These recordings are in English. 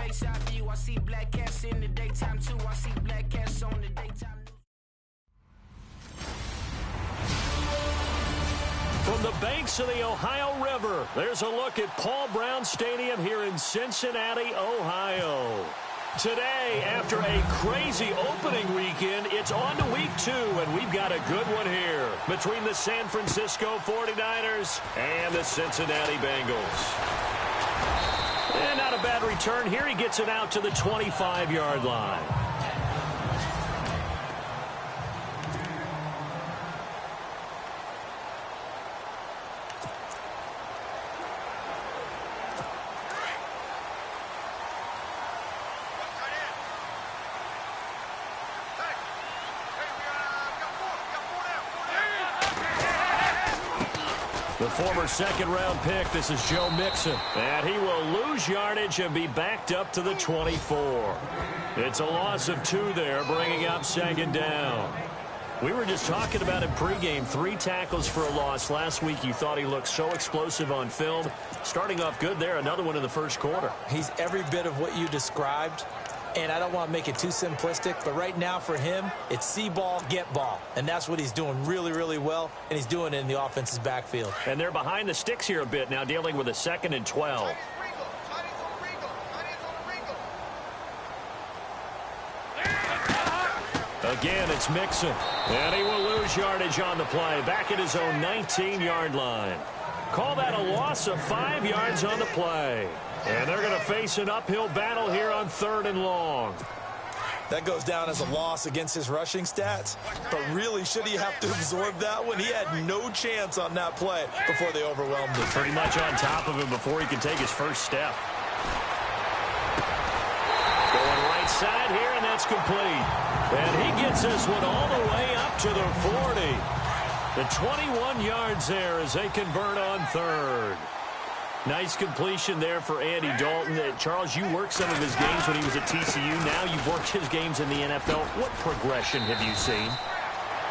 lakeside view. I see black cats in the daytime too. I see black cats on the daytime news. From the banks of the Ohio River, there's a look at Paul Brown Stadium here in Cincinnati, Ohio. Today, after a crazy opening weekend, it's on to week 2, and we've got a good one here between the San Francisco 49ers and the Cincinnati Bengals. And not a bad return here. He gets it out to the 25-yard line. The former second-round pick, this is Joe Mixon. And he will lose yardage and be backed up to the 24. It's a loss of 2 there, bringing up second down. We were just talking about it pregame. 3 tackles for a loss. Last week you thought he looked so explosive on film. Starting off good there, another one in the first quarter. He's every bit of what you described. And I don't want to make it too simplistic, but right now for him, it's see ball, get ball. And that's what he's doing really, really well, and he's doing it in the offense's backfield. And they're behind the sticks here a bit now, dealing with a 2nd and 12. Again, it's Mixon. And he will lose yardage on the play, back at his own 19-yard line. Call that a loss of 5 yards on the play. And they're going to face an uphill battle here on 3rd and long. That goes down as a loss against his rushing stats. But really, should he have to absorb that one? He had no chance on that play before they overwhelmed him. Pretty much on top of him before he can take his first step. Going right side here, and that's complete. And he gets this one all the way up to the 40. The 21 yards there as they convert on 3rd. Nice completion there for Andy Dalton. Charles, you worked some of his games when he was at TCU. Now you've worked his games in the NFL. What progression have you seen?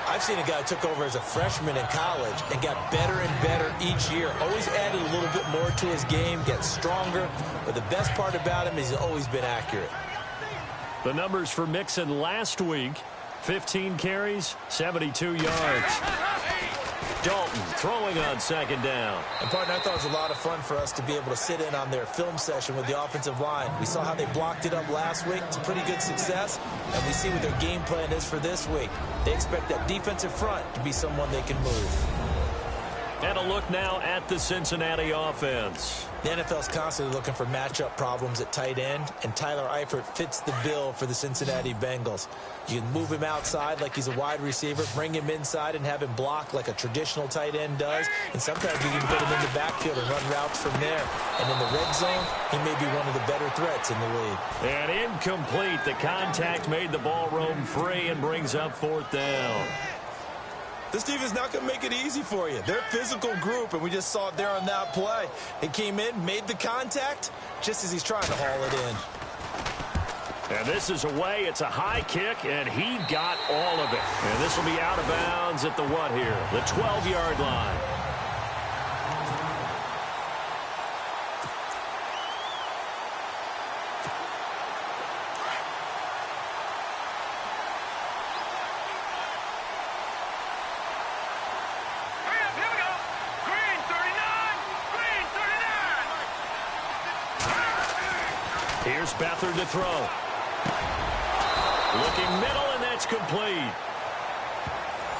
I've seen a guy who took over as a freshman in college and got better and better each year. Always added a little bit more to his game, gets stronger. But the best part about him is he's always been accurate. The numbers for Mixon last week, 15 carries, 72 yards. Dalton throwing on 2nd down. And, partner, I thought it was a lot of fun for us to be able to sit in on their film session with the offensive line. We saw how they blocked it up last week. It's a pretty good success. And we see what their game plan is for this week. They expect that defensive front to be someone they can move. And a look now at the Cincinnati offense. The NFL's constantly looking for matchup problems at tight end, and Tyler Eifert fits the bill for the Cincinnati Bengals. You can move him outside like he's a wide receiver, bring him inside and have him block like a traditional tight end does, and sometimes you can put him in the backfield and run routes from there. And in the red zone, he may be one of the better threats in the league. And incomplete. The contact made the ball roam free and brings up 4th down. This team is not going to make it easy for you. They're a physical group, and we just saw it there on that play. He came in, made the contact, just as he's trying to haul it in. And this is away. It's a high kick, and he got all of it. And this will be out of bounds at the what here? The 12-yard line. Here's Beathard to throw. Looking middle, and that's complete.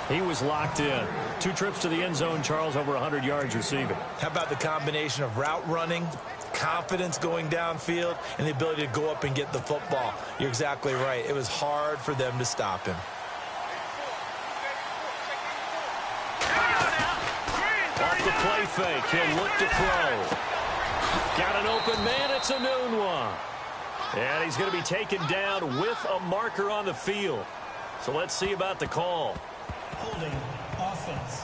He was locked in. 2 trips to the end zone, Charles, over 100 yards receiving. How about the combination of route running, confidence going downfield, and the ability to go up and get the football? You're exactly right. It was hard for them to stop him. Off the play fake, he'll look to throw. Got an open man, it's a noon one. And he's going to be taken down with a marker on the field. So let's see about the call. Holding offense.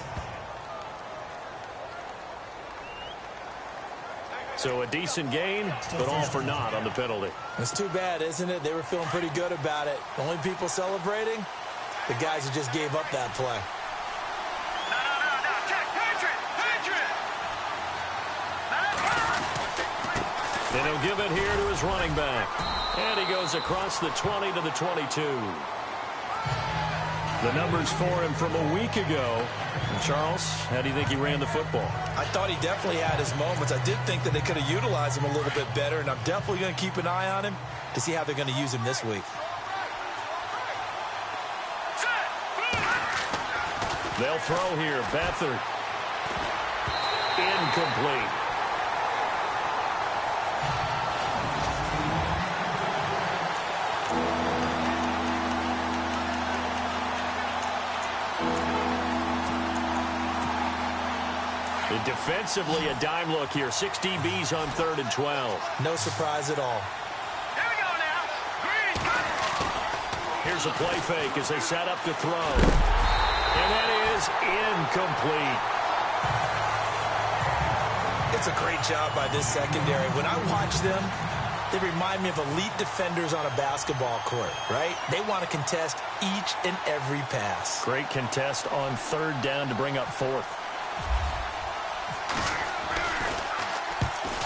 So a decent gain, but all for naught on the penalty. It's too bad, isn't it? They were feeling pretty good about it. The only people celebrating, the guys who just gave up that play. And he'll give it here to his running back. And he goes across the 20 to the 22. The numbers for him from a week ago. And Charles, how do you think he ran the football? I thought he definitely had his moments. I did think that they could have utilized him a little bit better, and I'm definitely going to keep an eye on him to see how they're going to use him this week. They'll throw here. Beathard. Incomplete. Defensively, a dime look here. 6 DBs on 3rd and 12. No surprise at all. Here we go now. Green, got it. Here's a play fake as they set up to throw. And that is incomplete. It's a great job by this secondary. When I watch them, they remind me of elite defenders on a basketball court, right? They want to contest each and every pass. Great contest on 3rd down to bring up 4th.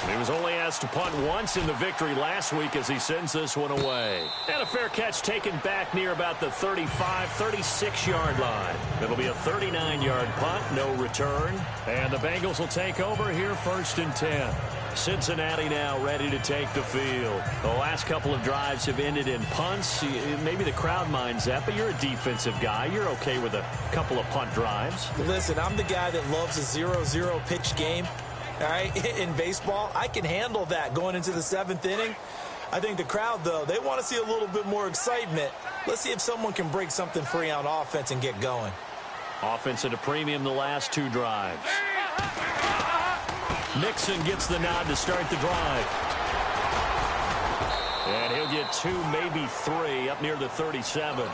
He was only asked to punt once in the victory last week as he sends this one away. And a fair catch taken back near about the 35, 36-yard line. It'll be a 39-yard punt, no return. And the Bengals will take over here 1st and 10. Cincinnati now ready to take the field. The last couple of drives have ended in punts. Maybe the crowd minds that, but you're a defensive guy. You're okay with a couple of punt drives. Listen, I'm the guy that loves a 0-0 pitch game. All right, in baseball, I can handle that going into the 7th inning. I think the crowd, though, they want to see a little bit more excitement. Let's see if someone can break something free on offense and get going. Offense at a premium the last 2 drives. Mixon gets the nod to start the drive. And he'll get 2, maybe 3, up near the 37.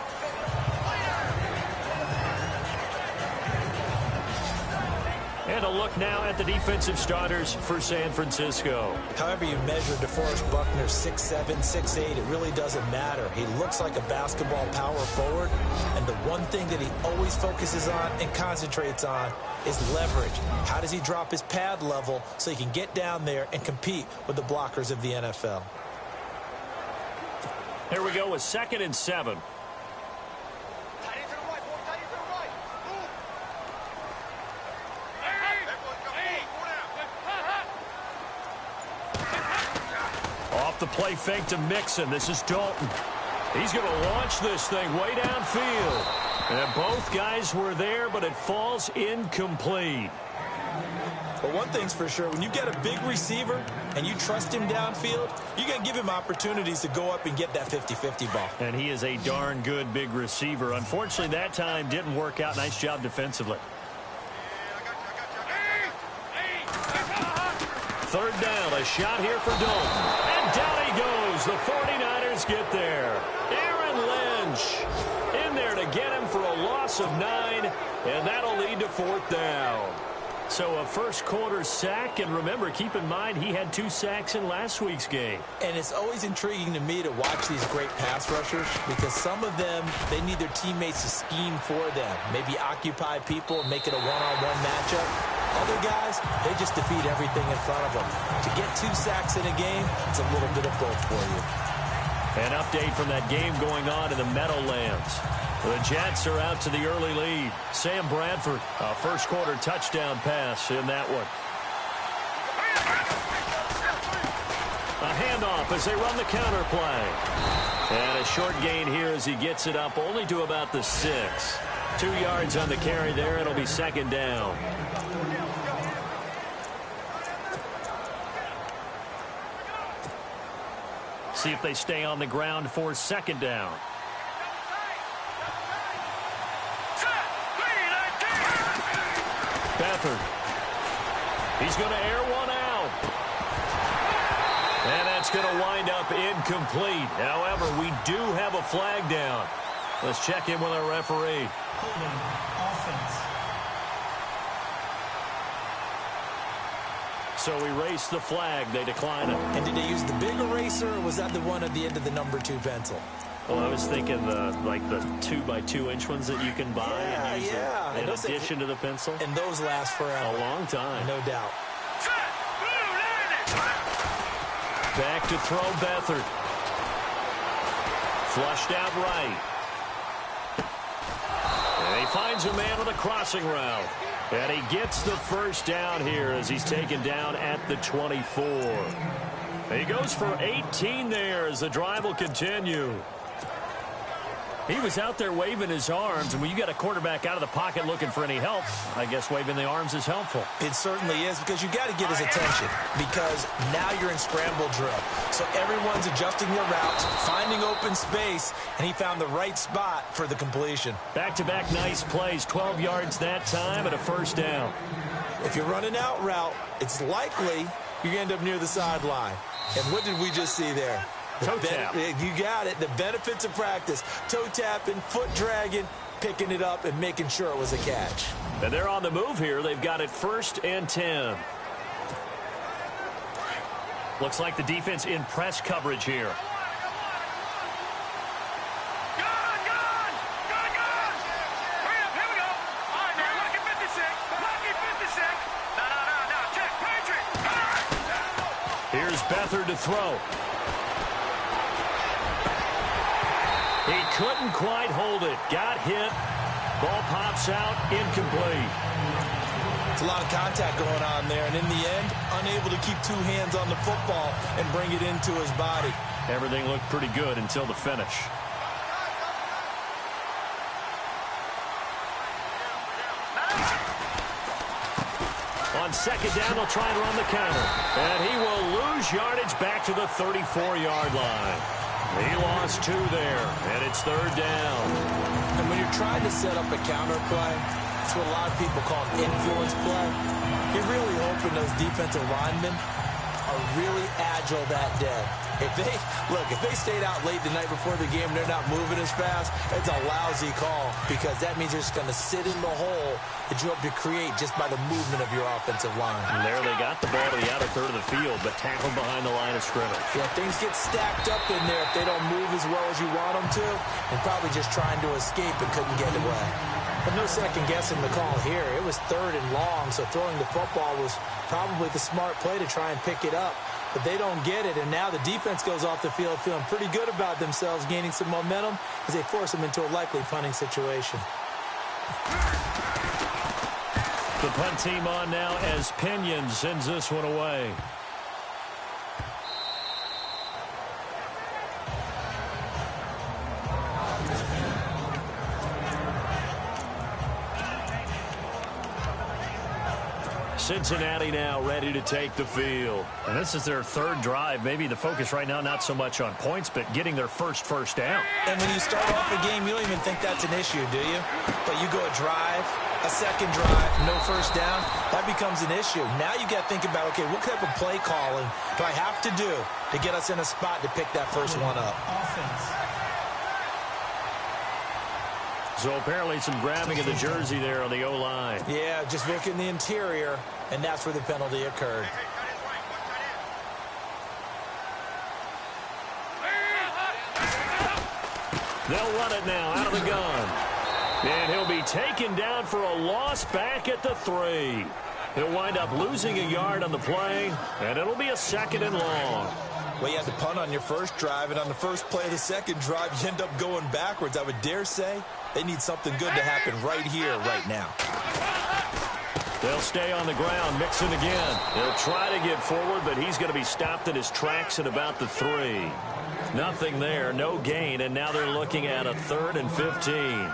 And a look now at the defensive starters for San Francisco. However you measure DeForest Buckner, 6'7", 6'8", it really doesn't matter. He looks like a basketball power forward, and the one thing that he always focuses on and concentrates on is leverage. How does he drop his pad level so he can get down there and compete with the blockers of the NFL? Here we go with 2nd and 7. Off the play fake to Mixon. This is Dalton. He's going to launch this thing way downfield. And both guys were there, but it falls incomplete. But one thing's for sure, when you get a big receiver and you trust him downfield, you're going to give him opportunities to go up and get that 50-50 ball. And he is a darn good big receiver. Unfortunately, that time didn't work out. Nice job defensively. 3rd down, a shot here for Dalton. And down he goes. The 49ers get there. Aaron Lynch in there to get him for a loss of 9, and that'll lead to 4th down. So a first-quarter sack, and remember, keep in mind, he had 2 sacks in last week's game. And it's always intriguing to me to watch these great pass rushers because some of them, they need their teammates to scheme for them. Maybe occupy people and make it a one-on-one matchup. Other guys, they just defeat everything in front of them. To get 2 sacks in a game, it's a little bit of both for you. An update from that game going on in the Meadowlands. The Jets are out to the early lead. Sam Bradford, a first-quarter touchdown pass in that one. A handoff as they run the counter play. And a short gain here as he gets it up only to about the 6. 2 yards on the carry there. It'll be 2nd down. See if they stay on the ground for 2nd down. Beathard. He's going to air one out. And that's going to wind up incomplete. However, we do have a flag down. Let's check in with our referee. Holding offense. So we race the flag. They decline it. And did they use the big eraser, or was that the one at the end of the number 2 pencil? Well, I was thinking the 2x2-inch ones that you can buy and use in addition to the pencil. And those last forever. A long time. No doubt. Back to throw Beathard. Flushed out right. And he finds a man with a crossing route. And he gets the first down here as he's taken down at the 24. He goes for 18 there as the drive will continue. He was out there waving his arms, and when you got a quarterback out of the pocket looking for any help, I guess waving the arms is helpful. It certainly is, because you got to get his attention, because now you're in scramble drill. So everyone's adjusting their routes, finding open space, and he found the right spot for the completion. Back-to-back nice plays, 12 yards that time and a first down. If you're running out route, it's likely you're going to end up near the sideline. And what did we just see there? Toe tap. You got it. The benefits of practice. Toe tapping, foot dragging, picking it up, and making sure it was a catch. And they're on the move here. They've got it 1st and 10. Looks like the defense in press coverage here. Here's Beathard to throw. He couldn't quite hold it. Got hit. Ball pops out. Incomplete. It's a lot of contact going on there, and in the end, unable to keep two hands on the football and bring it into his body. Everything looked pretty good until the finish. On 2nd down, they'll try and run the counter. And he will lose yardage back to the 34-yard line. He lost 2 there, and it's 3rd down. And when you're trying to set up a counter play, it's what a lot of people call an influence play. You're really hoping those defensive linemen are really agile that day. If they stayed out late the night before the game and they're not moving as fast, it's a lousy call, because that means they're just going to sit in the hole that you hope to create just by the movement of your offensive line. And there they got the ball to the outer third of the field, but tackled behind the line of scrimmage. Yeah, things get stacked up in there if they don't move as well as you want them to, and probably just trying to escape and couldn't get away. But no second guessing the call here. It was 3rd and long, so throwing the football was probably the smart play to try and pick it up. But they don't get it, and now the defense goes off the field feeling pretty good about themselves, gaining some momentum as they force them into a likely punting situation. The punt team on now as Pinion sends this one away. Cincinnati now ready to take the field. And this is their 3rd drive. Maybe the focus right now not so much on points, but getting their first down. And when you start off a game, you don't even think that's an issue, do you? But you go a drive, a second drive, no first down, that becomes an issue. Now you got to think about, okay, what type of play calling do I have to do to get us in a spot to pick that first one up? Offense. So apparently some grabbing of the jersey there on the O-line. Yeah, just looking the interior, and that's where the penalty occurred. They'll run it now out of the gun. And he'll be taken down for a loss back at the 3. He'll wind up losing a yard on the play, and it'll be a 2nd and long. Well, you had to punt on your first drive, and on the first play of the second drive, you end up going backwards. I would dare say they need something good to happen right here, right now. They'll stay on the ground, Mixon again. He'll try to get forward, but he's going to be stopped in his tracks at about the 3. Nothing there, no gain, and now they're looking at a 3rd and 15.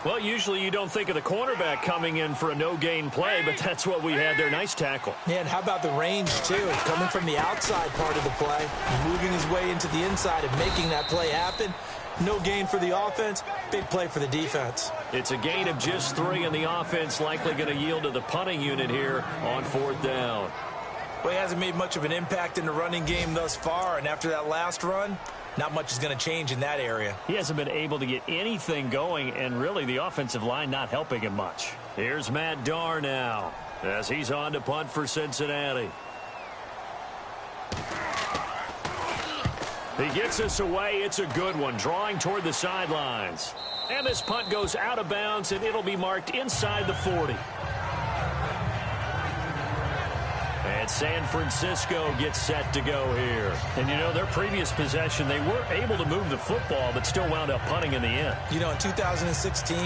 Well, usually you don't think of the cornerback coming in for a no-gain play, but that's what we had there. Nice tackle. Yeah, and how about the range, too? Coming from the outside part of the play, moving his way into the inside and making that play happen. No gain for the offense, big play for the defense. It's a gain of just 3, and the offense likely going to yield to the punting unit here on 4th down. Well, he hasn't made much of an impact in the running game thus far, and after that last run, not much is going to change in that area. He hasn't been able to get anything going, and really the offensive line not helping him much. Here's Matt Darr now as he's on to punt for Cincinnati. He gets us away. It's a good one, drawing toward the sidelines. And this punt goes out of bounds, and it'll be marked inside the 40. And San Francisco gets set to go here. And, you know, their previous possession, they were able to move the football, but still wound up punting in the end. You know, in 2016,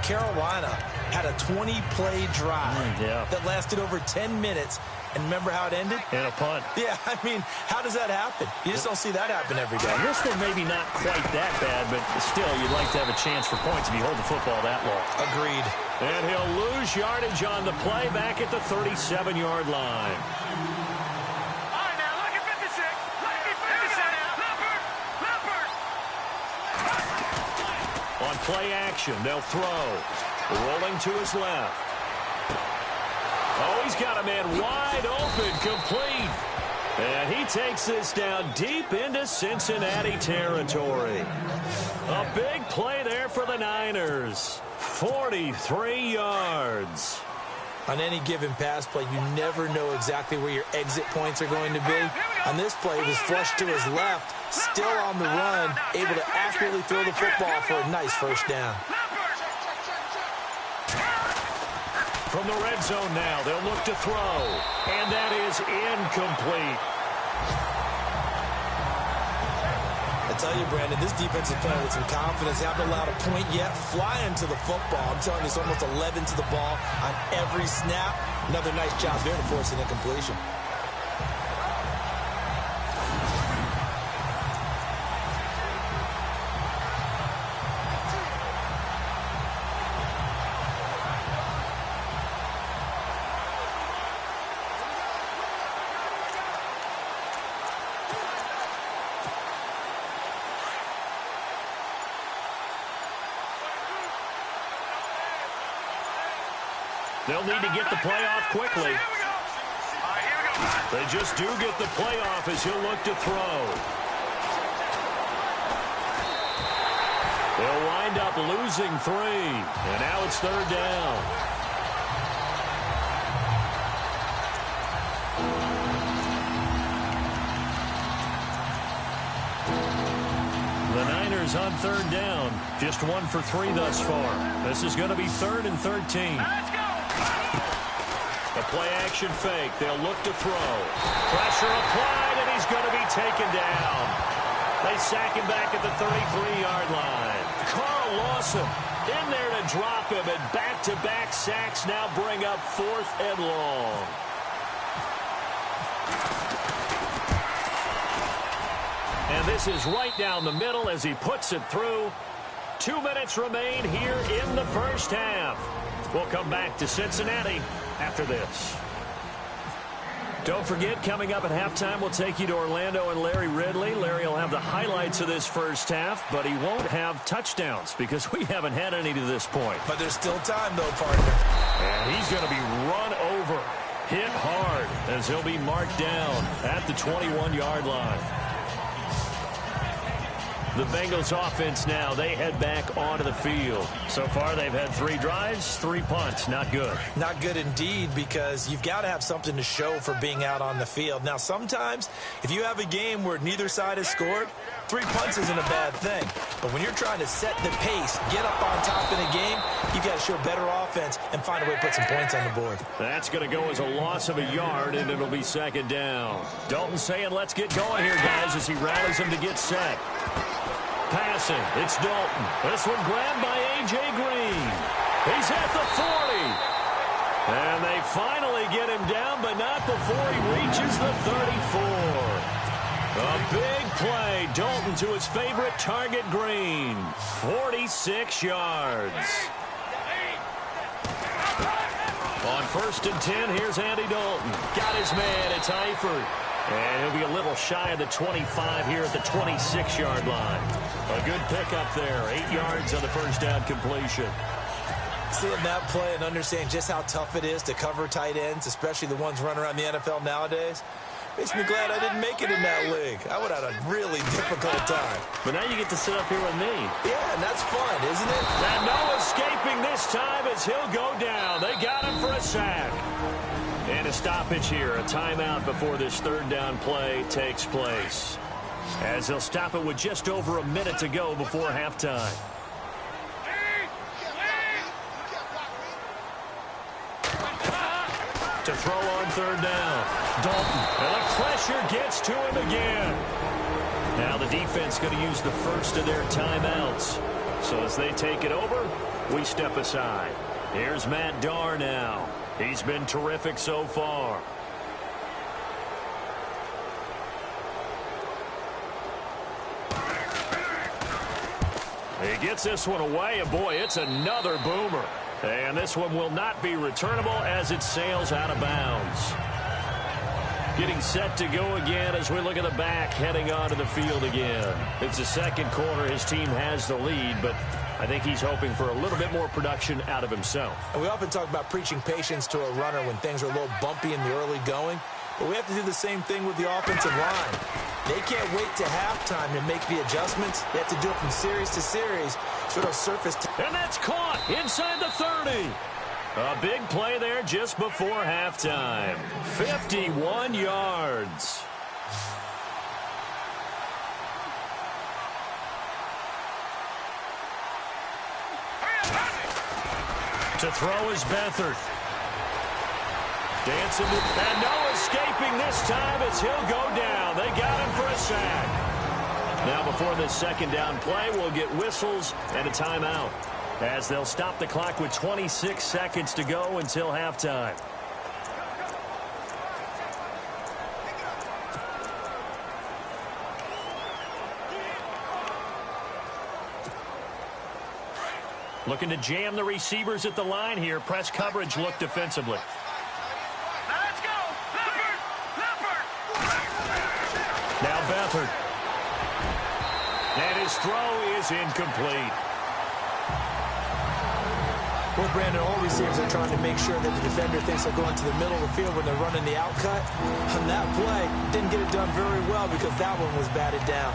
Carolina had a 20-play drive that lasted over 10 minutes. And remember how it ended? And a punt. Yeah, I mean, how does that happen? You just don't see that happen every day. This one maybe not quite that bad, but still, you'd like to have a chance for points if you hold the football that long. Agreed. And he'll lose yardage on the play back at the 37-yard line. On play action, they'll throw. Rolling to his left. Oh, he's got a man wide open, complete. And he takes this down deep into Cincinnati territory. A big play there for the Niners. 43 yards. On any given pass play, you never know exactly where your exit points are going to be. On this play, he was flushed to his left, still on the run, able to accurately throw the football for a nice first down. From the red zone now, they'll look to throw. And that is incomplete. I tell you, Brandon, this defense is playing with some confidence. Haven't allowed a point yet. Flying to the football. I'm telling you, it's almost 11 to the ball on every snap. Another nice job there to force an incompletion. They'll need to get the play off quickly. They just do get the play off as he'll look to throw. They'll wind up losing 3. And now it's third down. The Niners on third down. Just 1 for 3 thus far. This is going to be 3rd and 13. The play-action fake. They'll look to throw. Pressure applied, and he's going to be taken down. They sack him back at the 33-yard line. Carl Lawson in there to drop him, and back-to-back sacks now bring up 4th and long. And this is right down the middle as he puts it through. 2 minutes remain here in the first half. We'll come back to Cincinnati after this. Don't forget, coming up at halftime, we'll take you to Orlando and Larry Ridley. Larry will have the highlights of this first half, but he won't have touchdowns because we haven't had any to this point. But there's still time, though, partner. And he's going to be run over, hit hard, as he'll be marked down at the 21-yard line. The Bengals offense now, they head back onto the field. So far, they've had 3 drives, 3 punts. Not good. Not good indeed, because you've got to have something to show for being out on the field. Now, sometimes, if you have a game where neither side has scored, 3 punts isn't a bad thing. But when you're trying to set the pace, get up on top in a game, you've got to show better offense and find a way to put some points on the board. That's going to go as a loss of a yard, and it'll be 2nd down. Dalton saying, let's get going here, guys, as he rallies them to get set. Passing, it's Dalton. This one grabbed by A.J. Green. He's at the 40. And they finally get him down, but not before he reaches the 34. A big play. Dalton to his favorite target, Green. 46 yards. On 1st and 10, here's Andy Dalton. Got his man. It's Eifert. And he'll be a little shy of the 25 here at the 26-yard line. A good pickup there. 8 yards on the first down completion. Seeing that play and understanding just how tough it is to cover tight ends, especially the ones running around the NFL nowadays, makes me glad I didn't make it in that league. I would have had a really difficult time. But now you get to sit up here with me. Yeah, and that's fun, isn't it? And no escaping this time as he'll go down. They got him for a sack. And a stoppage here, a timeout before this 3rd down play takes place. As they'll stop it with just over a minute to go before halftime. To throw on 3rd down. Dalton. And the pressure gets to him again. Now the defense going to use the first of their timeouts. So as they take it over, we step aside. Here's Matt Darr now. He's been terrific so far. He gets this one away, and boy, it's another boomer. And this one will not be returnable as it sails out of bounds. Getting set to go again as we look at the back, heading onto the field again. It's the second quarter. His team has the lead, but I think he's hoping for a little bit more production out of himself. And we often talk about preaching patience to a runner when things are a little bumpy in the early going, but we have to do the same thing with the offensive line. They can't wait to halftime to make the adjustments. They have to do it from series to series, so it'll surface. And that's caught inside the 30. A big play there just before halftime. 51 yards. To throw is Beathard. Dancing, and no escaping this time as he'll go down. They got him for a sack. Now before this second down play, we'll get whistles and a timeout, as they'll stop the clock with 26 seconds to go until halftime. Looking to jam the receivers at the line here. Press coverage look defensively. Now let's go. Now Beathard. And his throw is incomplete. Well, Brandon, all receivers are trying to make sure that the defender thinks they're going to the middle of the field when they're running the outcut. On that play, didn't get it done very well because that one was batted down.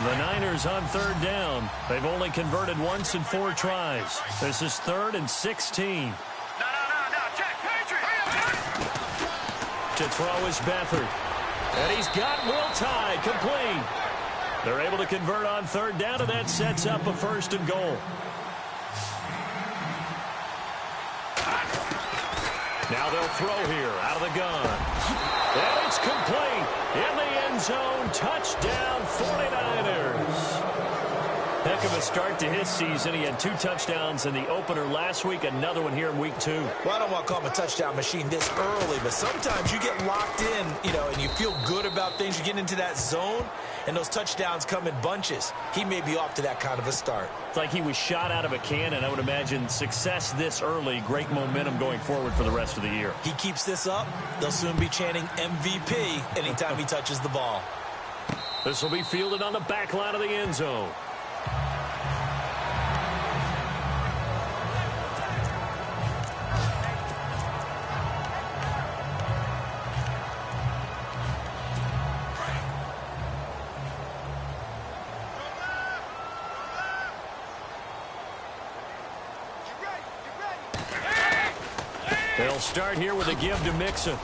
The Niners on third down. They've only converted once in 4 tries. This is 3rd and 16. No, check, Patriot. To throw is Beathard. And he's got Will Tye complete. They're able to convert on third down, and that sets up a 1st and goal. Now they'll throw here out of the gun. And it's complete. In the end zone, touchdown 49ers. Heck of a start to his season. He had 2 touchdowns in the opener last week, another one here in week 2. Well, I don't want to call him a touchdown machine this early, but sometimes you get locked in, and you feel good about things. You get into that zone, and those touchdowns come in bunches. He may be off to that kind of a start. It's like he was shot out of a cannon. I would imagine success this early, great momentum going forward for the rest of the year. He keeps this up, they'll soon be chanting MVP anytime he touches the ball. This will be fielded on the back line of the end zone. They'll start here with a give to Mixon.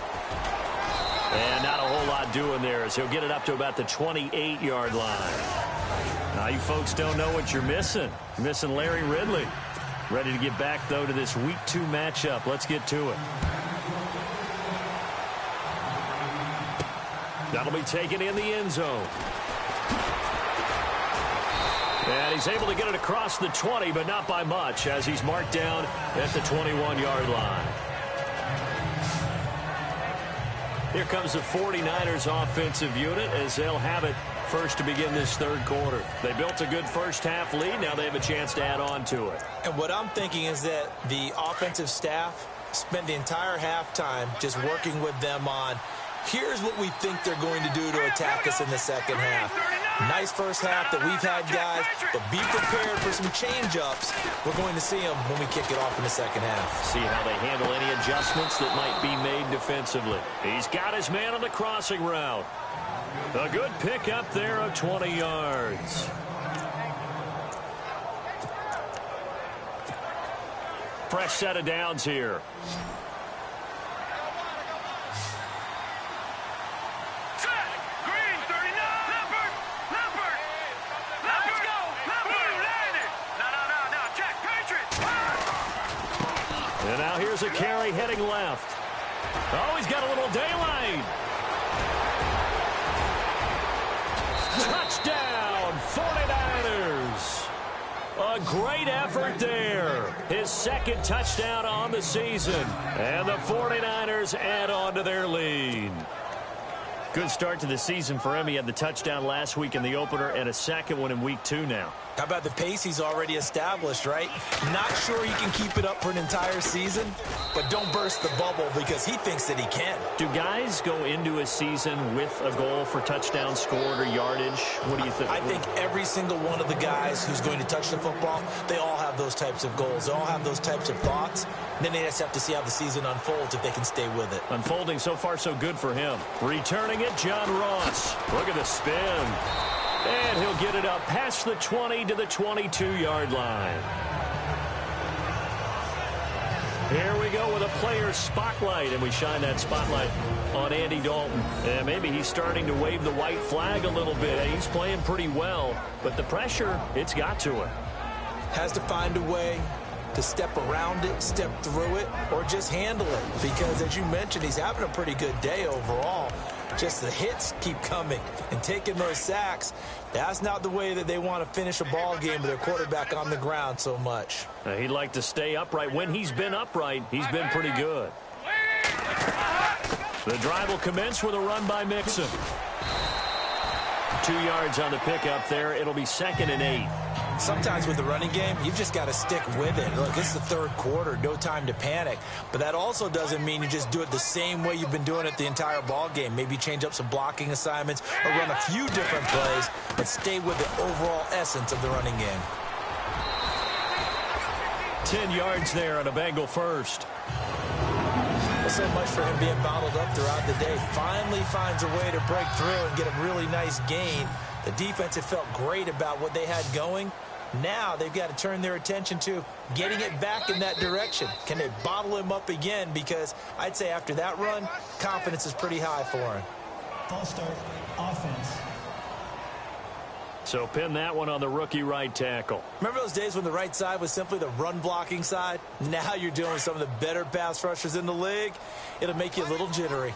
And not a whole lot doing there as he'll get it up to about the 28-yard line. Now, you folks don't know what you're missing. You're missing Larry Ridley. Ready to get back, though, to this Week 2 matchup. Let's get to it. That'll be taken in the end zone. And he's able to get it across the 20, but not by much, as he's marked down at the 21-yard line. Here comes the 49ers offensive unit as they'll have it first to begin this third quarter. They built a good first half lead. Now they have a chance to add on to it. And what I'm thinking is that the offensive staff spent the entire halftime just working with them on, here's what we think they're going to do to attack us in the second half. Nice first half that we've had, guys, but be prepared for some change-ups. We're going to see them when we kick it off in the second half. See how they handle any adjustments that might be made defensively. He's got his man on the crossing route. A good pickup there of 20 yards. Fresh set of downs here. now here's a carry heading left. Oh, he's got a little daylight. Touchdown, 49ers. A great effort there. His second touchdown on the season. And the 49ers add on to their lead. Good start to the season for him. He had the touchdown last week in the opener and a second one in week 2 now. How about the pace he's already established, right? Not sure he can keep it up for an entire season, but don't burst the bubble because he thinks that he can. Do guys go into a season with a goal for touchdown scored or yardage? What do you think? I think every single one of the guys who's going to touch the football, they all have those types of goals. They all have those types of thoughts. And then they just have to see how the season unfolds if they can stay with it. Unfolding so far so good for him. Returning it, John Ross. Look at the spin. And he'll get it up past the 20 to the 22-yard line. Here we go with a player spotlight, and we shine that spotlight on Andy Dalton. And maybe he's starting to wave the white flag a little bit. He's playing pretty well, but the pressure, it's got to him. Has to find a way to step around it, step through it, or just handle it. Because, as you mentioned, he's having a pretty good day overall. Just the hits keep coming and taking those sacks. That's not the way that they want to finish a ball game with their quarterback on the ground so much. He'd like to stay upright. When he's been upright, he's been pretty good. The drive will commence with a run by Mixon. 2 yards on the pickup there. It'll be 2nd and 8. Sometimes with the running game, you've just got to stick with it. Look, it's the third quarter, no time to panic. But that also doesn't mean you just do it the same way you've been doing it the entire ball game. Maybe change up some blocking assignments or run a few different plays, but stay with the overall essence of the running game. 10 yards there on a Bengal first. Well, so much for him being bottled up throughout the day. Finally finds a way to break through and get a really nice gain. The defense had felt great about what they had going. Now they've got to turn their attention to getting it back in that direction. Can they bottle him up again? Because I'd say after that run, confidence is pretty high for him. False start, offense. So pin that one on the rookie right tackle. Remember those days when the right side was simply the run-blocking side? Now you're dealing with some of the better pass rushers in the league. It'll make you a little jittery.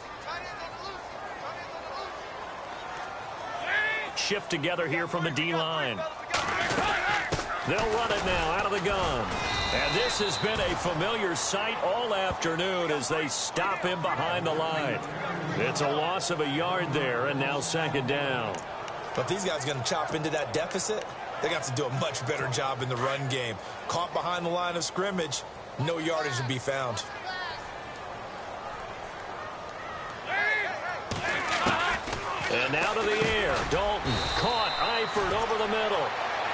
Shift together here from the D-line. They'll run it now out of the gun. And this has been a familiar sight all afternoon as they stop him behind the line. It's a loss of a yard there, and now 2nd down. But these guys are going to chop into that deficit. They got to do a much better job in the run game. Caught behind the line of scrimmage, no yardage to be found. And now to the air. Dalton caught Eifert over the middle.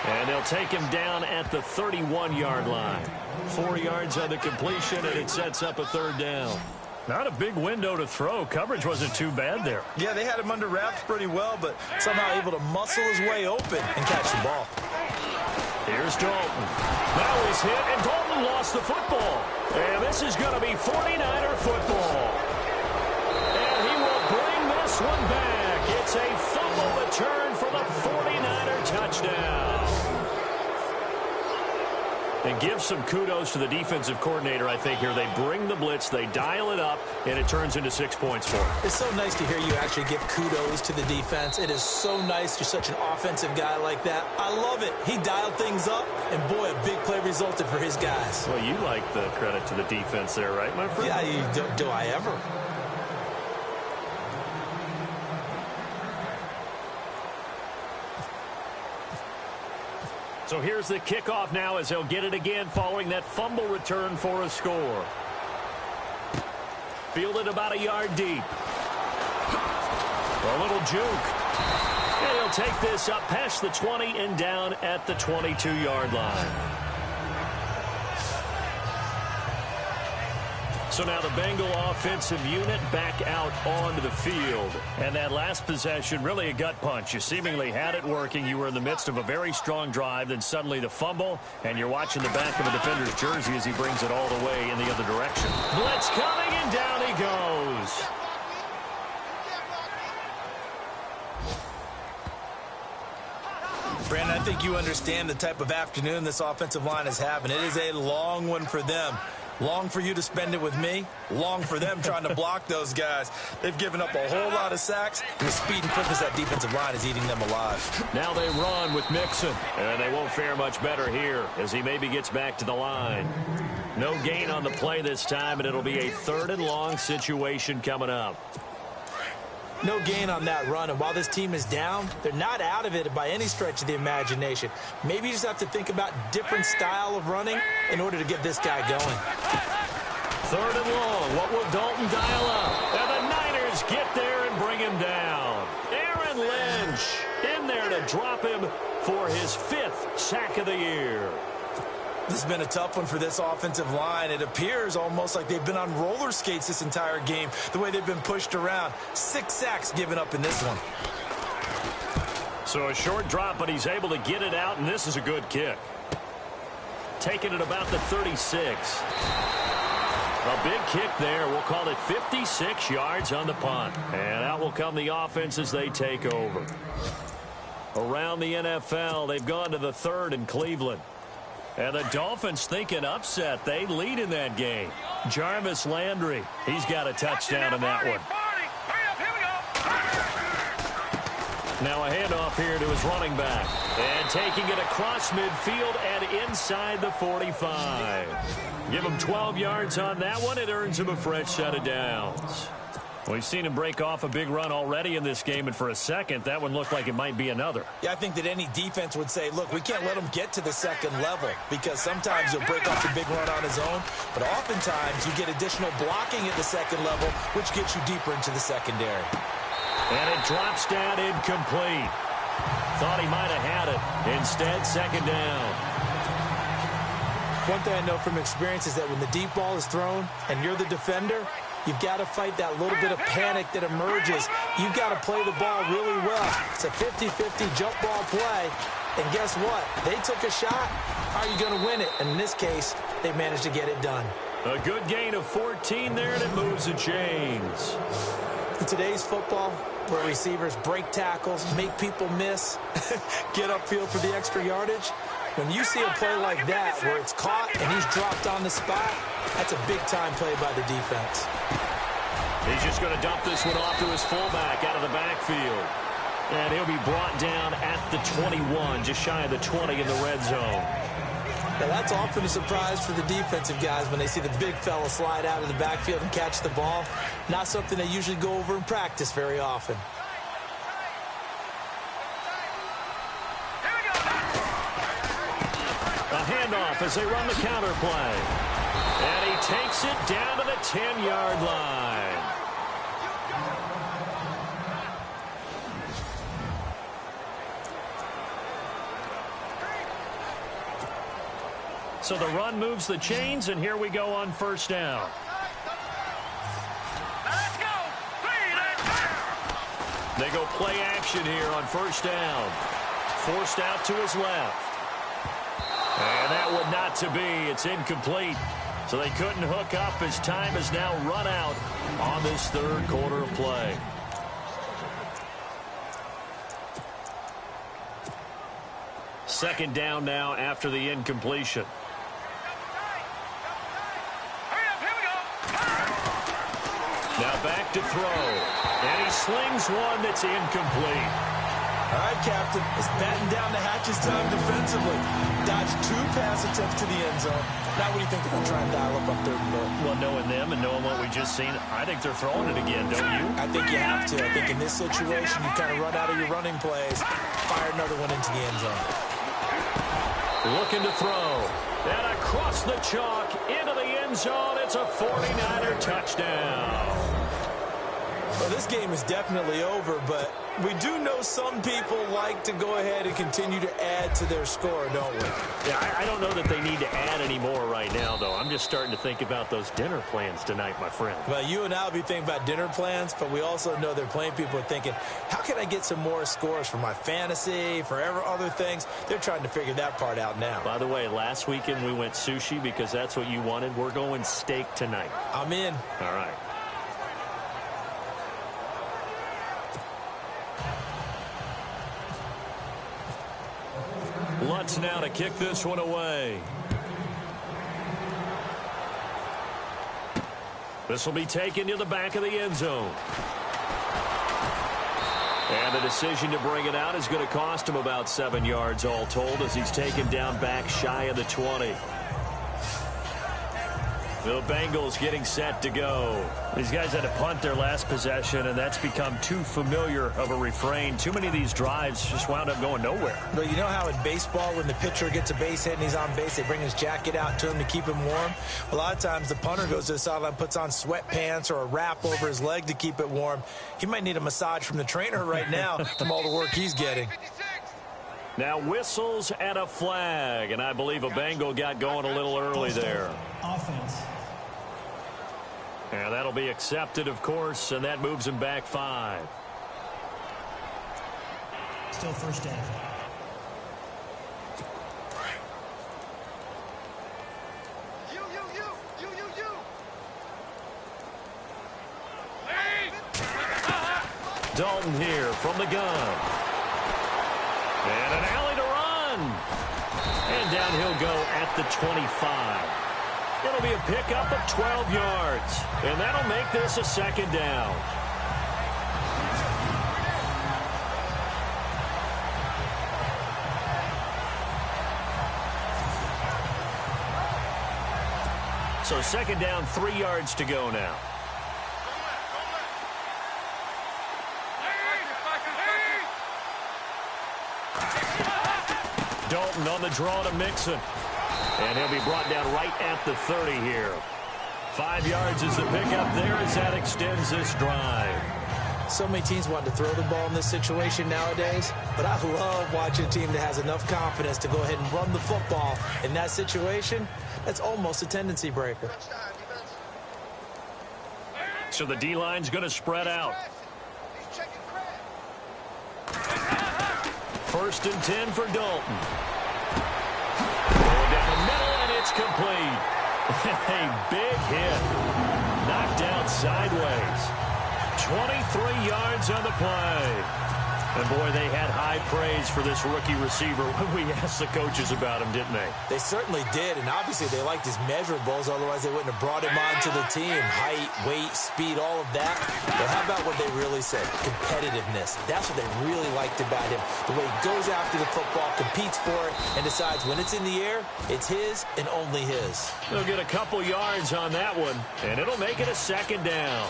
And they'll take him down at the 31-yard line. 4 yards on the completion, and it sets up a 3rd down. Not a big window to throw. Coverage wasn't too bad there. Yeah, they had him under wraps pretty well, but somehow able to muscle his way open and catch the ball. Here's Dalton. Now he's hit, and Dalton lost the football. And this is going to be 49er football. And he will bring this one back. It's a fumble return for the 49er touchdown. And give some kudos to the defensive coordinator, I think, here. They bring the blitz, they dial it up, and it turns into 6 points for them. It's so nice to hear you actually give kudos to the defense. It is so nice you're such an offensive guy like that. I love it. He dialed things up, and boy, a big play resulted for his guys. Well, you like the credit to the defense there, right, my friend? Yeah, do I ever? So here's the kickoff now as he'll get it again following that fumble return for a score. Fielded about a yard deep. A little juke. And he'll take this up past the 20 and down at the 22-yard line. So now the Bengal offensive unit back out onto the field. And that last possession, really a gut punch. You seemingly had it working. You were in the midst of a very strong drive. Then suddenly the fumble, and you're watching the back of a defender's jersey as he brings it all the way in the other direction. Blitz coming, and down he goes. Brandon, I think you understand the type of afternoon this offensive line is having. It is a long one for them. Long for you to spend it with me. Long for them trying to block those guys. They've given up a whole lot of sacks, and the speed and quickness that defensive line is eating them alive. Now they run with Mixon, and they won't fare much better here as he maybe gets back to the line. No gain on the play this time, and it'll be a 3rd and long situation coming up. No gain on that run, and while this team is down, they're not out of it by any stretch of the imagination. Maybe you just have to think about different style of running in order to get this guy going. 3rd and long. What will Dalton dial up? And the Niners get there and bring him down. Aaron Lynch in there to drop him for his 5th sack of the year. This has been a tough one for this offensive line. It appears almost like they've been on roller skates this entire game, the way they've been pushed around. 6 sacks given up in this one. So a short drop, but he's able to get it out, and this is a good kick. Taking it about the 36. A big kick there. We'll call it 56 yards on the punt. And out will come the offense as they take over. Around the NFL, they've gone to the 3rd in Cleveland. And the Dolphins thinking upset. They lead in that game. Jarvis Landry, he's got a touchdown in that one. Now a handoff here to his running back. And taking it across midfield and inside the 45. Give him 12 yards on that one. It earns him a fresh set of downs. We've seen him break off a big run already in this game, and for a second, that one looked like it might be another. Yeah, I think that any defense would say, look, we can't let him get to the 2nd level, because sometimes he'll break off a big run on his own, but oftentimes you get additional blocking at the 2nd level, which gets you deeper into the secondary. And it drops down incomplete. Thought he might have had it. Instead, 2nd down. One thing I know from experience is that when the deep ball is thrown and you're the defender, you've got to fight that little bit of panic that emerges. You've got to play the ball really well. It's a 50-50 jump ball play. And guess what? They took a shot. How are you going to win it? And in this case, they managed to get it done. A good gain of 14 there, and it moves the chains. In today's football, where receivers break tackles, make people miss, get upfield for the extra yardage, when you see a play like that where it's caught and he's dropped on the spot, that's a big-time play by the defense. He's just going to dump this one off to his fullback out of the backfield. And he'll be brought down at the 21, just shy of the 20 in the red zone. Now that's often a surprise for the defensive guys when they see the big fella slide out of the backfield and catch the ball. Not something they usually go over in practice very often. A handoff as they run the counter play. And he takes it down to the 10-yard line. So the run moves the chains, and here we go on 1st down. Let's go. They go play action here on 1st down. Forced out to his left. And that would not to be. It's incomplete. So they couldn't hook up as time has now run out on this 3rd quarter of play. Second down now after the incompletion. Now back to throw. And he slings one that's incomplete. All right, Captain. It's batten down the hatches time defensively. Dodged 2 pass attempts to the end zone. Now what do you think they're going to try and dial up on 3rd and goal? Well, knowing them and knowing what we just seen, I think they're throwing it again, don't you? I think you have to. I think in this situation, you kind of run out of your running plays, fire another one into the end zone. Looking to throw. And across the chalk into the end zone. It's a 49er touchdown. Well, this game is definitely over, but we do know some people like to go ahead and continue to add to their score, don't we? Yeah, I don't know that they need to add any more right now, though. I'm just starting to think about those dinner plans tonight, my friend. Well, you and I will be thinking about dinner plans, but we also know they're playing people are thinking, how can I get some more scores for my fantasy, for other things? They're trying to figure that part out now. By the way, last weekend we went sushi because that's what you wanted. We're going steak tonight. I'm in. All right. Lutz now to kick this one away. This will be taken to the back of the end zone. And the decision to bring it out is going to cost him about 7 yards all told as he's taken down back shy of the 20. The Bengals getting set to go. These guys had to punt their last possession, and that's become too familiar of a refrain. Too many of these drives just wound up going nowhere. But you know how in baseball, when the pitcher gets a base hit and he's on base, they bring his jacket out to him to keep him warm? A lot of times the punter goes to the sideline, puts on sweatpants or a wrap over his leg to keep it warm. He might need a massage from the trainer right now from all the work he's getting. Now whistles and a flag, and I believe a Bengal got going a little early there. Offense. And that'll be accepted, of course, and that moves him back 5. Still first down. Dalton here from the gun. And an alley to run. And down he'll go at the 25. It'll be a pickup of 12 yards. And that'll make this a second down. So second down, 3 yards to go now. Dalton on the draw to Mixon. And he'll be brought down right at the 30 here. 5 yards is the pickup there as that extends this drive. So many teams want to throw the ball in this situation nowadays, but I love watching a team that has enough confidence to go ahead and run the football in that situation. That's almost a tendency breaker. So the D-line's going to spread out. First and 10 for Dalton. Going down the middle, and it's complete. A big hit. Knocked out sideways. 23 yards on the play. And, boy, they had high praise for this rookie receiver when we asked the coaches about him, didn't they? They certainly did, and obviously they liked his measurables, otherwise they wouldn't have brought him onto the team. Height, weight, speed, all of that. But how about what they really said? Competitiveness. That's what they really liked about him. The way he goes after the football, competes for it, and decides when it's in the air, it's his and only his. They'll get a couple yards on that one, and it'll make it a second down.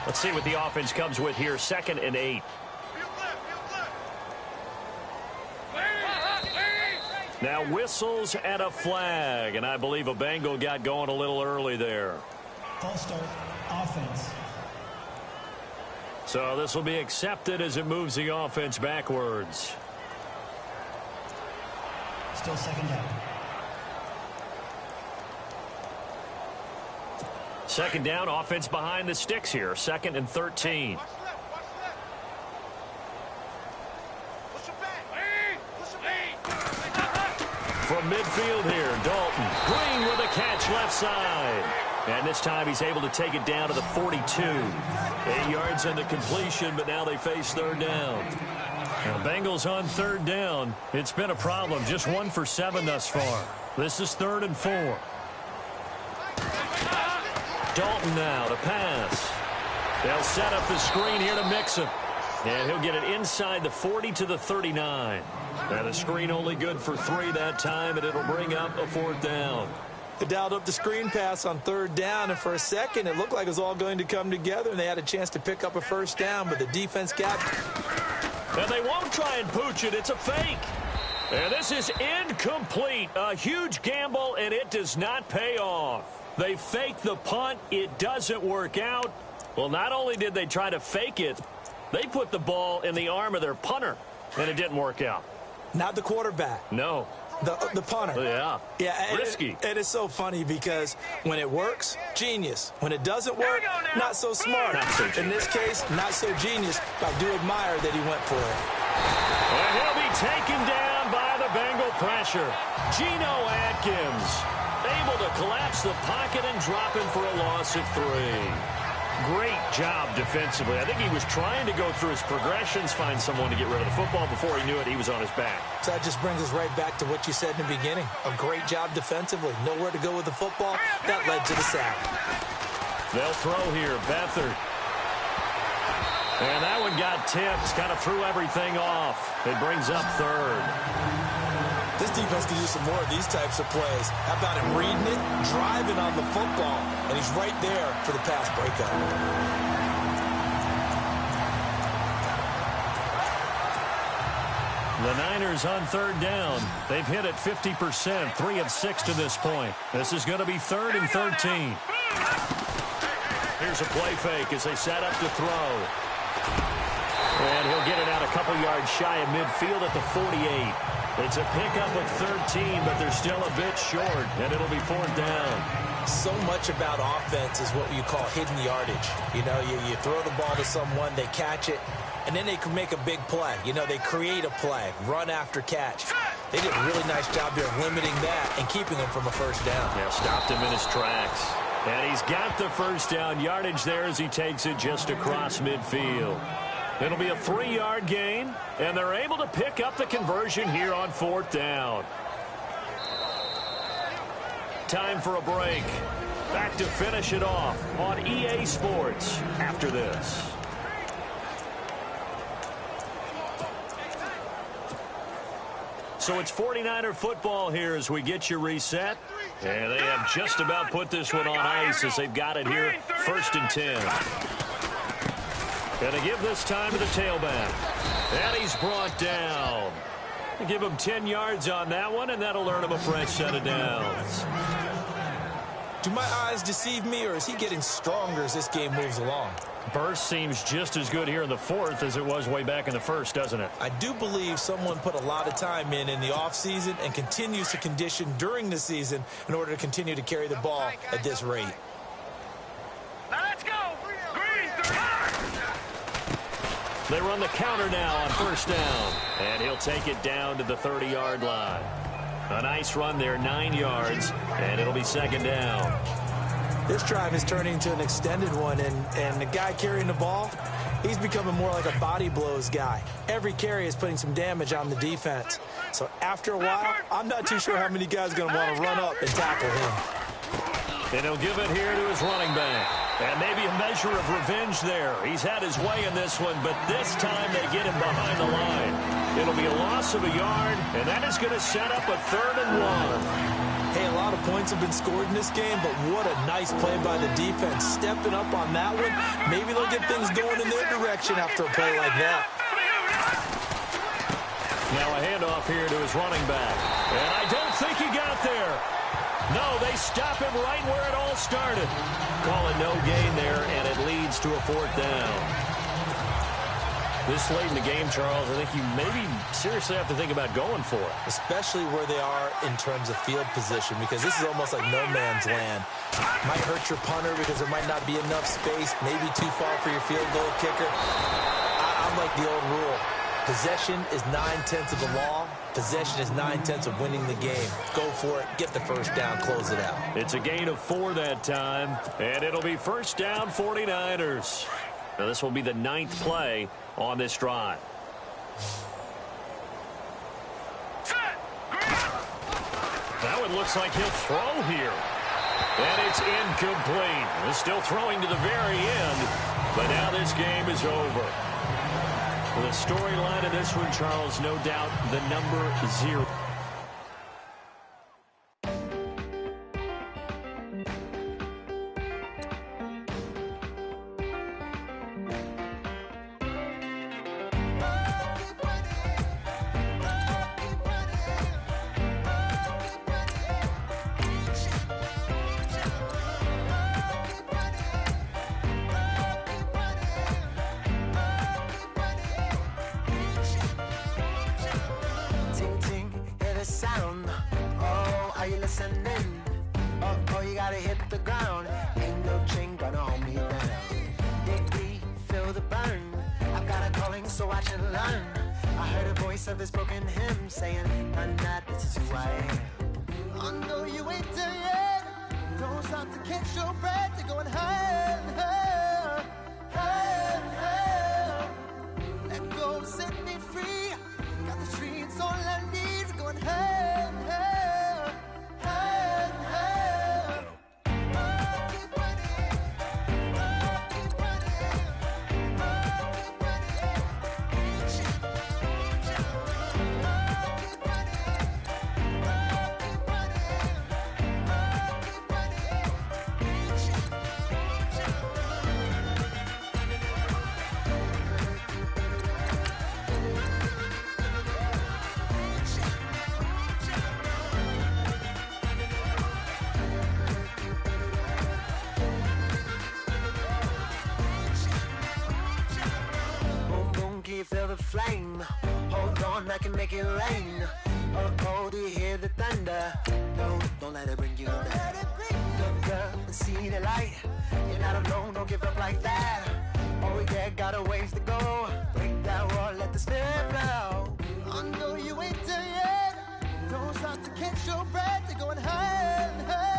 Let's see what the offense comes with here. 2nd and 8. Now whistles and a flag, and I believe a Bengal got going a little early there. False start, offense. So this will be accepted as it moves the offense backwards. Still second down. Second down, offense behind the sticks here. 2nd and 13. From midfield here, Dalton. Green with a catch left side. And this time he's able to take it down to the 42. 8 yards in the completion, but now they face third down. Now, Bengals on third down. It's been a problem. Just 1 for 7 thus far. This is 3rd and 4. Dalton now to pass. They'll set up the screen here to Mixon. And he'll get it inside the 40 to the 39. And the screen only good for 3 that time, and it'll bring up a 4th down. They dialed up the screen pass on 3rd down, and for a second it looked like it was all going to come together, and they had a chance to pick up a 1st down, but the defense got... And they won't try and pooch it. It's a fake. And this is incomplete. A huge gamble, and it does not pay off. They fake the punt. It doesn't work out. Well, not only did they try to fake it, they put the ball in the arm of their punter, and it didn't work out. Not the quarterback. No. The punter. Yeah. Yeah. Risky. It is so funny because when it works, genius. When it doesn't work, not so smart. Not so genius. In this case, not so genius. But I do admire that he went for it. And he'll be taken down by the Bengal pressure. Geno Atkins able to collapse the pocket and drop him for a loss of 3. Great job defensively. I think he was trying to go through his progressions, find someone to get rid of the football. Before he knew it, he was on his back. So that just brings us right back to what you said in the beginning. A great job defensively. Nowhere to go with the football. That led to the sack. They'll throw here. Beathard. And that one got tipped. Kind of threw everything off. It brings up third. This defense can use some more of these types of plays. How about him reading it, driving on the football, and he's right there for the pass breakup. The Niners on third down. They've hit it 50%, 3 of 6 to this point. This is going to be 3rd and 13. Here's a play fake as they set up to throw. And he'll get it out a couple yards shy of midfield at the 48. It's a pickup of 13, but they're still a bit short, and it'll be 4th down. So much about offense is what you call hidden yardage. You know, you throw the ball to someone, they catch it, and then they can make a big play. You know, they create a play, run after catch. They did a really nice job here of limiting that and keeping him from a first down. Yeah, stopped him in his tracks. And he's got the first down yardage there as he takes it just across midfield. It'll be a 3-yard gain, and they're able to pick up the conversion here on 4th down. Time for a break. Back to finish it off on EA Sports after this. So it's 49er football here as we get you reset. And they have just about put this one on ice as they've got it here, 1st and 10. Going to give this time to the tailback. And he's brought down. Give him 10 yards on that one, and that'll earn him a fresh set of downs. Do my eyes deceive me, or is he getting stronger as this game moves along? Burst seems just as good here in the 4th as it was way back in the 1st, doesn't it? I do believe someone put a lot of time in the offseason and continues to condition during the season in order to continue to carry the ball at this rate. Now let's go. Green, 3. They run the counter now on 1st down. And he'll take it down to the 30-yard line. A nice run there, 9 yards, and it'll be 2nd down. This drive is turning into an extended one, and the guy carrying the ball, he's becoming more like a body blows guy. Every carry is putting some damage on the defense. So after a while, I'm not too sure how many guys are going to want to run up and tackle him. And he'll give it here to his running back. And maybe a measure of revenge there. He's had his way in this one, but this time they get him behind the line. It'll be a loss of a yard, and that is going to set up a 3rd and 1. Hey, a lot of points have been scored in this game, but what a nice play by the defense. Stepping up on that one, maybe they'll get things going in their direction after a play like that. Now a handoff here to his running back. And I don't think he got there. No, they stop him right where it all started. Call it no gain there, and it leads to a 4th down. This late in the game, Charles, I think you maybe seriously have to think about going for it. Especially where they are in terms of field position, because this is almost like no man's land. Might hurt your punter because there might not be enough space, maybe too far for your field goal kicker. I'm like the old rule. Possession is 9/10 of the law. Possession is 9/10 of winning the game. Go for it. Get the first down. Close it out. It's a gain of 4 that time, and it'll be 1st down 49ers. Now this will be the 9th play on this drive. That one looks like he'll throw here. And it's incomplete. He's still throwing to the very end, but now this game is over. The storyline of this one, Charles, no doubt the number 0. can make it rain. Oh, do you hear the thunder? No, don't let it bring you down. Look up and see the light. You're not alone, don't give up like that. Oh yeah, got a ways to go. Break that wall, let the spirit flow. I know you ain't done yet. Don't stop to catch your breath. You're going higher and higher.